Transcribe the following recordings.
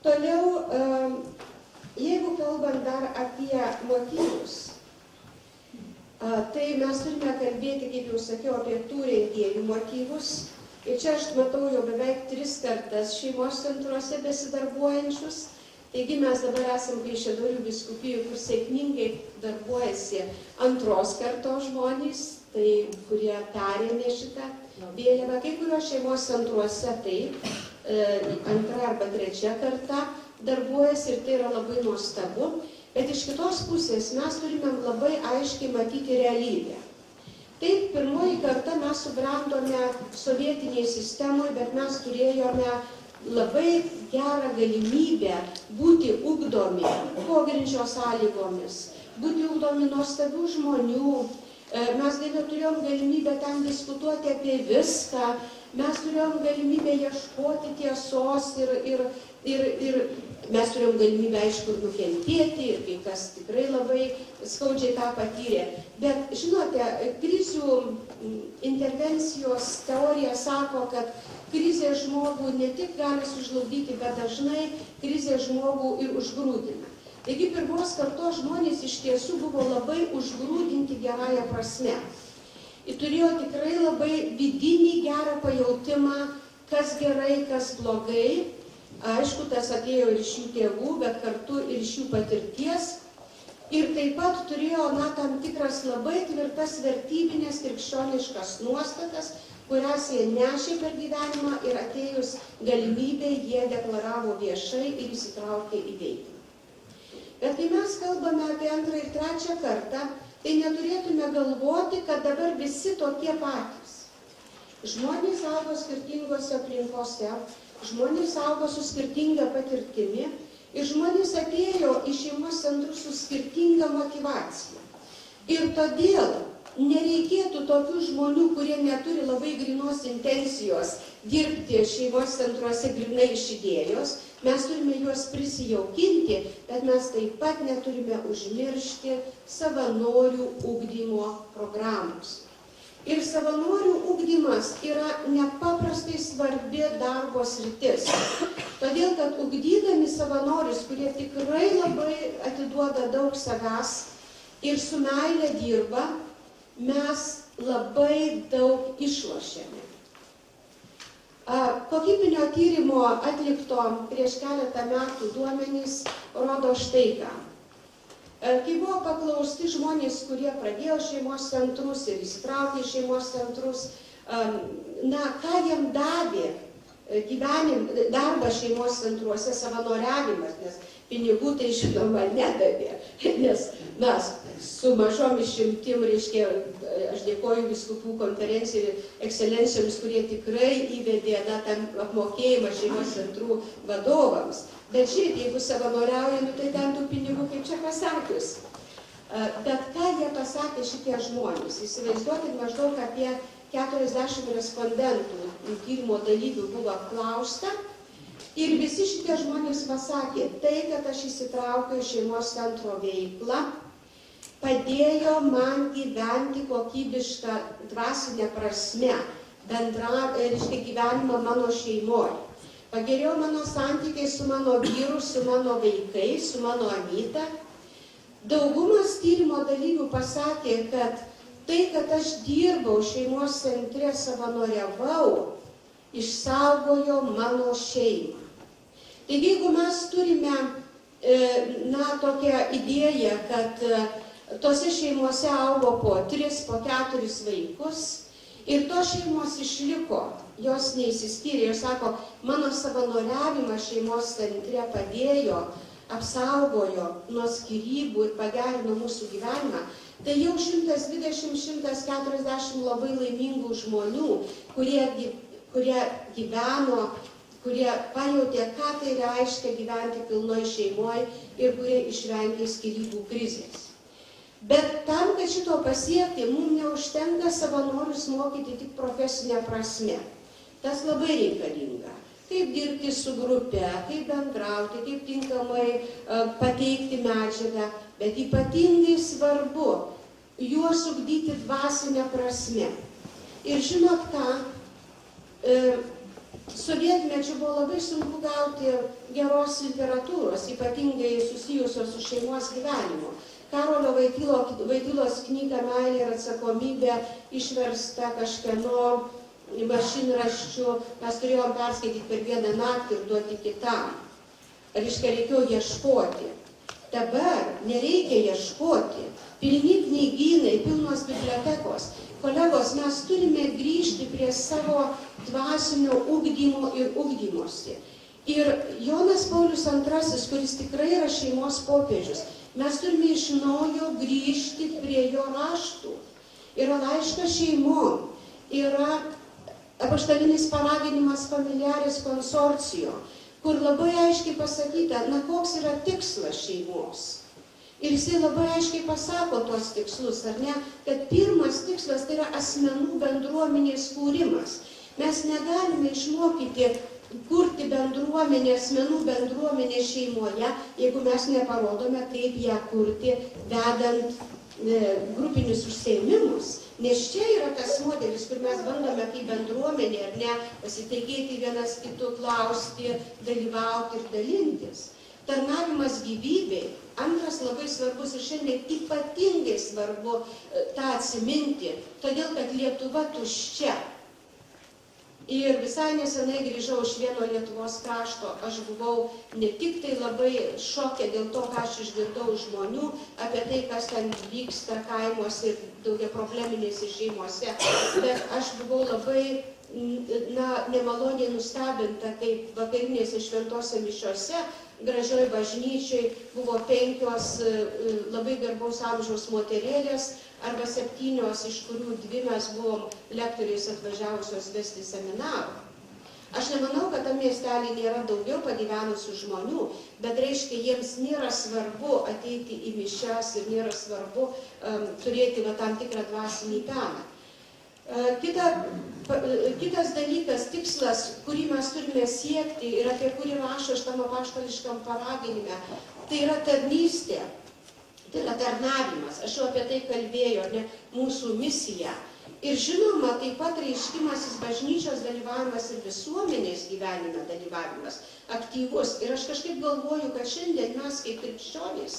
Toliau, jeigu kalbant dar apie motyvus, tai mes turime kalbėti, kaip jau sakiau, apie tų rengėjų motyvus. Ir čia aš matau jau beveik 3 kartas šeimos centruose besidarbuojančius. Taigi mes dabar esam Kaišiadorių vyskupijų, kur sėkmingai darbuojasi 2 kartos žmonės, tai kurie perėmė šitą vėliavą. Kai kurios šeimos centruose taip, 2 arba 3 karta darbuojasi ir tai yra labai nuostabu. Bet iš kitos pusės mes turime labai aiškiai matyti realybę. Taip, 1 kartą mes subrendome sovietinėje sistemoje, bet mes turėjome labai gerą galimybę būti ugdomi pogrindžio sąlygomis, būti ugdomi nuostabių žmonių. Mes turėjom galimybę ten diskutuoti apie viską, mes turėjom galimybę ieškoti tiesos ir mes turėjom galimybę, aišku, nukentėti ir kai kas tikrai labai skaudžiai tą patyrė. Bet, žinote, krizių intervencijos teorija sako, kad krizė žmogų ne tik gali sužlugdyti, bet dažnai krizė žmogų ir užgrūdina. Taigi 1 kartos žmonės iš tiesų buvo labai užgrūdinti gerąją prasme. Ir turėjo tikrai labai vidinį gerą pajautimą, kas gerai, kas blogai. Aišku, tas atėjo ir iš jų tėvų, bet kartu ir iš jų patirties. Ir taip pat turėjo tam tikras labai tvirtas vertybinės krikščioniškas nuostatas, kurias jie nešė per gyvenimą ir atėjus galimybę jie deklaravo viešai ir įsitraukė į veiklą. Bet kai mes kalbame apie 2 ir 3 kartą, tai neturėtume galvoti, kad dabar visi tokie patys. Žmonės augo skirtingose aplinkose, žmonės augo su skirtinga patirtimi ir žmonės atėjo į šeimos centrus su skirtinga motyvacija. Ir todėl nereikėtų tokių žmonių, kurie neturi labai grynos intencijos dirbti šeimos centruose grynai iš idėjos. Mes turime juos prisijaukinti, bet mes taip pat neturime užmiršti savanorių ugdymo programos. Ir savanorių ugdymas yra nepaprastai svarbi darbo sritis. Todėl, kad ugdydami savanorius, kurie tikrai labai atiduoda daug savęs ir su meile dirba, mes labai daug išlošiame. Kokybinio tyrimo atlikto prieš keletą metų duomenys rodo štai ką. Kai buvo paklausti žmonės, kurie pradėjo šeimos centrus ir įsitraukė į šeimos centrus, ką jiem davė darbas šeimos centruose, savanoriavimas, nes pinigų tai žinoma nedavė, nes mes su mažom išimtim, reiškia, aš dėkoju vyskupų konferencijai ir ekscelencijoms, kurie tikrai įvedė tam apmokėjimą šeimos centrų vadovams. Bet žiūrėk, jeigu savanoriauja, tai ten tų pinigų, kaip čia pasakius. Bet ką jie pasakė šitie žmonės? Įsivaizduokit, maždaug apie 40 respondentų tyrimo dalyvių buvo apklausta. Ir visi šitie žmonės pasakė, tai, kad aš įsitraukiau į šeimos centro veiklą, padėjo man gyventi kokybišką dvasinę prasme, reiškia gyvenimą mano šeimoje. Pagerėjo mano santykiai su mano vyru, su mano vaikais, su mano anyta. Daugumas tyrimo dalyvių pasakė, kad tai, kad aš dirbau šeimos centre, savanoriavau, išsaugojo mano šeimą. Taigi, jeigu mes turime tokią idėją, kad tose šeimose augo po 3, po 4 vaikus ir tos šeimos išliko, jos neįsiskyrė ir sako, mano savanoriavimas šeimos centre padėjo, apsaugojo nuo skyrybų ir pagerino mūsų gyvenimą, tai jau 120-140 labai laimingų žmonių, kurie gyveno, kurie pajautė, ką tai reiškia gyventi pilnoj šeimoje ir kurie išvengė skyrybų krizės. Bet tam, kad šito pasiekti, mums neužtenka savanorius mokyti tik profesinę prasme. Tas labai reikalinga. Kaip dirbti su grupe, kaip bendrauti, kaip tinkamai pateikti medžiagą, bet ypatingai svarbu juos ugdyti dvasinę prasme. Ir žinot ką, sovietmečiu buvo labai sunku gauti geros literatūros, ypatingai susijusios su šeimos gyvenimu. Karolio Vaitylos knyga Meilė ir atsakomybė išversta kažkieno mašinraščiu, mes turėjom perskaityti per vieną naktį ir duoti kitam. Reiškia, reikėjo ieškoti. Dabar nereikia ieškoti. Pilni knygynai, pilnos bibliotekos. Kolegos, mes turime grįžti prie savo dvasinio ugdymo ir ugdymosi. Ir Jonas Paulius II, kuris tikrai yra šeimos popiežius, mes turime iš naujo grįžti prie jo raštų. Yra laiškas šeimom, yra apaštalinis paraginimas Familiaris Consortio, kur labai aiškiai pasakyta, koks yra tikslas šeimos. Ir jisai labai aiškiai pasako tuos tikslus, ar ne, kad pirmas tikslas tai yra asmenų bendruomenės kūrimas. Mes negalime išmokyti kurti bendruomenę, asmenų bendruomenę šeimoje, jeigu mes neparodome, kaip ją kurti, vedant grupinius užsiėmimus. Nes čia yra tas modelis, kur mes bandome kaip bendruomenė, ar ne, pasitikėti vienas kitų, klausti, dalyvauti ir dalintis. Tarnavimas gyvybei, antras labai svarbus ir šiandien ypatingai svarbu tą atsiminti, todėl kad Lietuva tuščia. Ir visai nesenai grįžau iš vieno Lietuvos krašto, aš buvau ne tik tai labai šoke dėl to, ką aš išgirdau žmonių, apie tai, kas ten vyksta kaimuose ir daugiaprobleminėse šeimose, bet aš buvau labai nemaloniai nustebinta, kaip vakarinėse šventose mišiose, gražioj bažnyčiai buvo 5 labai garbaus amžiaus moterėlės, arba 7, iš kurių 2 mes buvom lektoriais atvažiavusios vesti seminarų. Aš nemanau, kad tam miestelį nėra daugiau pagyvenusių žmonių, bet reiškia, jiems nėra svarbu ateiti į mišias ir nėra svarbu turėti tam tikrą dvasinį peną. Kitas dalykas, tikslas, kurį mes turime siekti ir apie kurį rašo šitam apaštališkam paraginime, tai yra tarnystė, tai yra tarnavimas. Aš jau apie tai kalbėjau, ne, mūsų misija. Ir žinoma, taip pat reiškimasis bažnyčios dalyvavimas ir visuomenės gyvenime dalyvavimas aktyvus. Ir aš kažkaip galvoju, kad šiandien mes kaip krikščionys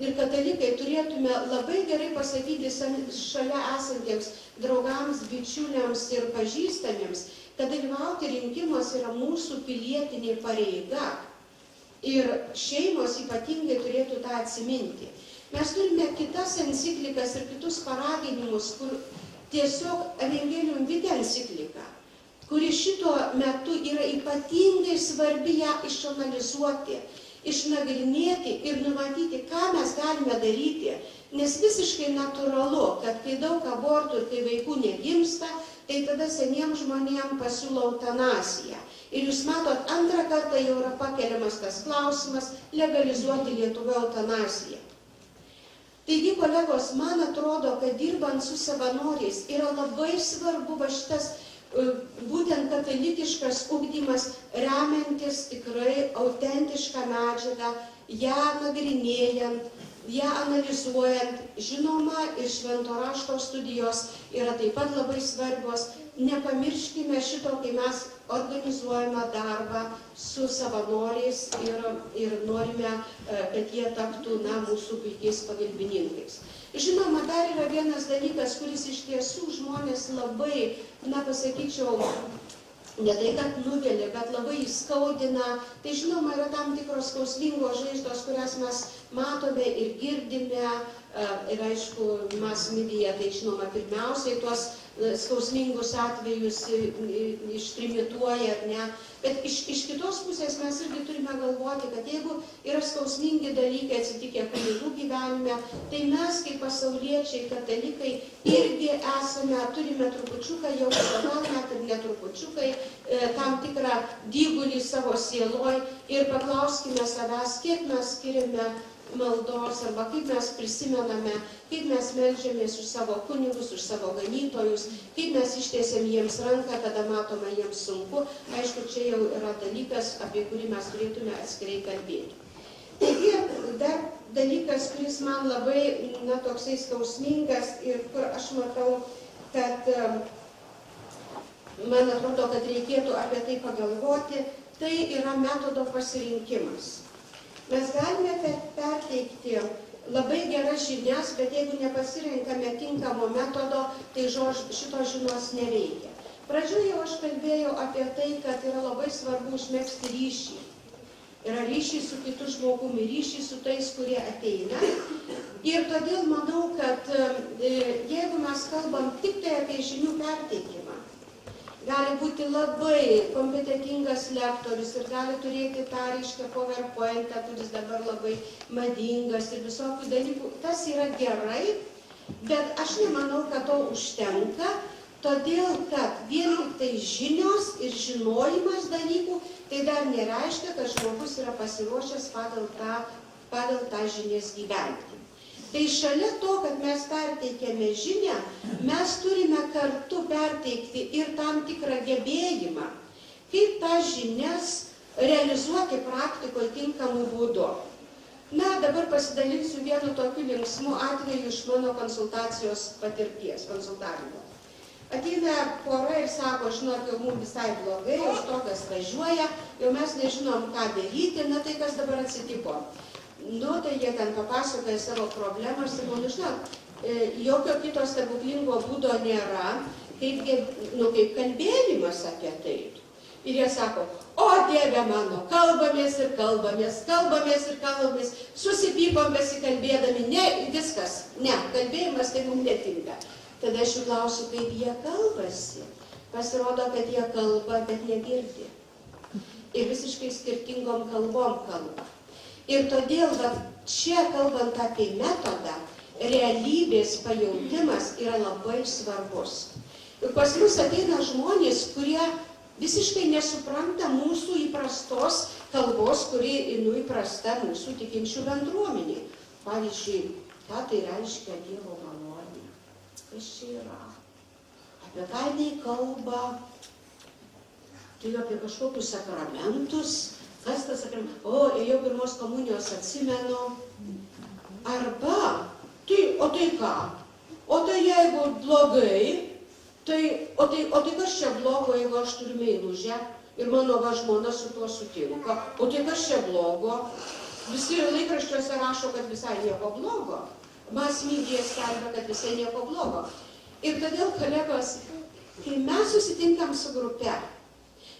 ir katalikai turėtume labai gerai pasakyti šalia esantiems draugams, bičiuliams ir pažįstamiems, kad dalyvauti rinkimuose yra mūsų pilietinė pareiga. Ir šeimos ypatingai turėtų tą atsiminti. Mes turime kitas enciklikas ir kitus paraginimus, kur tiesiog Evangelium Vitae enciklika, kuri šito metu yra ypatingai svarbi ją išanalizuoti, išnagrinėti ir numatyti, ką mes galime daryti, nes visiškai natūralu, kad kai daug abortų ir kai vaikų negimsta, tai tada seniems žmonėms pasiūlo eutanaziją. Ir jūs matot, antrą kartą jau yra pakeliamas tas klausimas legalizuoti Lietuvoje eutanaziją. Taigi, kolegos, man atrodo, kad dirbant su savanoriais yra labai svarbu šitas būtent katalikiškas ugdymas, remiantis tikrai autentišką medžiagą, ją nagrinėjant, ją analizuojant. Žinoma, ir švento rašto studijos yra taip pat labai svarbios. Nepamirškime šito, kai mes organizuojame darbą su savanoriais ir norime, kad jie taptų mūsų puikiais pagalbininkais. Žinoma, dar yra vienas dalykas, kuris iš tiesų žmonės labai, pasakyčiau, ne tai, kad nuvilia, bet labai įskaudina. Tai žinoma, yra tam tikros skausmingos žaizdos, kurias mes matome ir girdime. Ir aišku, mass media, tai žinoma, pirmiausiai tuos skausmingus atvejus ištrimituoja, ar ne. Bet iš kitos pusės mes irgi turime galvoti, kad jeigu yra skausmingi dalykai atsitikę kunigų gyvenime, tai mes kaip pasauliečiai, katalikai, irgi turime trupučiuką jau, gal net ir netrupučiukai, tam tikrą dygulį savo sieloj ir paklauskime savęs, kiek mes skiriame maldos arba kaip mes prisimename, kaip mes meldžiamės už savo kunigus, už savo ganytojus, kaip mes ištiesiam jiems ranką, kada matome jiems sunku. Aišku, čia jau yra dalykas, apie kurį mes turėtume atskirai kalbėti. Taigi, dar dalykas, kuris man labai, toksai skausmingas ir kur aš matau, kad man atrodo, kad reikėtų apie tai pagalvoti, tai yra metodo pasirinkimas. Mes galime perteikti labai geras žinias, bet jeigu nepasirinkame tinkamo metodo, tai šitos žinios neveikia. Pradžioje aš kalbėjau apie tai, kad yra labai svarbu užmegzti ryšį. Yra ryšį su kitu žmogumi, ryšį su tais, kurie ateina. Ir todėl manau, kad jeigu mes kalbam tik tai apie žinių perteikimą, gali būti labai kompetentingas lektorius ir gali turėti tą reiškia PowerPointą, kuris dabar labai madingas ir visokių dalykų. Tas yra gerai, bet aš nemanau, kad to užtenka, todėl kad vien tik tai žinios ir žinojimas dalykų, tai dar nereiškia, kad žmogus yra pasiruošęs pagal tą žinias gyventi. Tai šalia to, kad mes perteikėme žinią, mes turime kartu perteikti ir tam tikrą gebėjimą, kaip tas žinias realizuoti praktikoje tinkamu būdu. Na, dabar pasidalinsiu vienu tokiu linksmu atveju iš mano konsultacijos patirties, konsultavimo. Ateina pora ir sako, žinok, jau mums visai blogai, jau stogas važiuoja, jau mes nežinom, ką daryti, na tai kas dabar atsitiko. Nu, tai jie ten papasakoja savo problemą, aš sakau, nu žinok, jokio kito stebuklingo būdo nėra, kaip kalbėjimas apie tai. Ir jie sako, o Dieve mano, kalbamės ir kalbamės, susipykom besikalbėdami, ne, viskas, ne, kalbėjimas tai mums netinka. Tada aš jų klausiu, kaip jie kalbasi. Pasirodo, kad jie kalba, bet negirdi. Ir visiškai skirtingom kalbom kalba. Ir todėl, čia kalbant apie metodą, realybės pajautimas yra labai svarbus. Ir pas mus ateina žmonės, kurie visiškai nesupranta mūsų įprastos kalbos, kuri įprasta mūsų tikinčių bendruomenė. Pavyzdžiui, ką tai reiškia Dievo malonė? Kas čia yra? Apie ką jinai kalba? Tai apie kažkokius sakramentus. Kas tas sakramentas? O, ėjau pirmos komunijos atsimenu. Arba, o tai ką? O tai jeigu blogai, o tai kas čia blogo, jeigu aš turiu meilužę ir mano žmona su tuo sutinka? O tai kas čia blogo? Visi laikraščiuose rašo, kad visai nieko blogo. Masmedija skelbia, kad visai nieko blogo. Ir todėl, kolegos, kai mes susitinkam su grupe,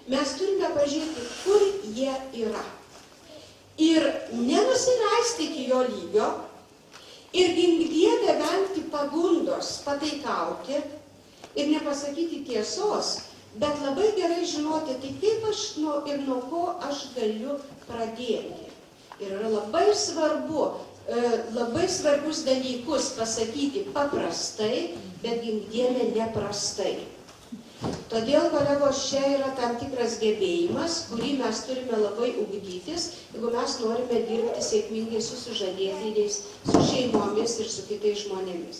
mes turime pažiūrėti, kur jie yra. Ir nenusileisti iki jo lygio ir gink Dieve vengti pagundos, pataikauti ir nepasakyti tiesos, bet labai gerai žinoti, tai kaip aš ir nuo ko aš galiu pradėti. Ir yra labai svarbu, labai svarbus dalykus pasakyti paprastai, bet gink Dieve neprastai. Todėl, kolegos, čia yra tam tikras gebėjimas, kurį mes turime labai ugdytis, jeigu mes norime dirbti sėkmingai su sužadėtiniais, su šeimomis ir su kitais žmonėmis.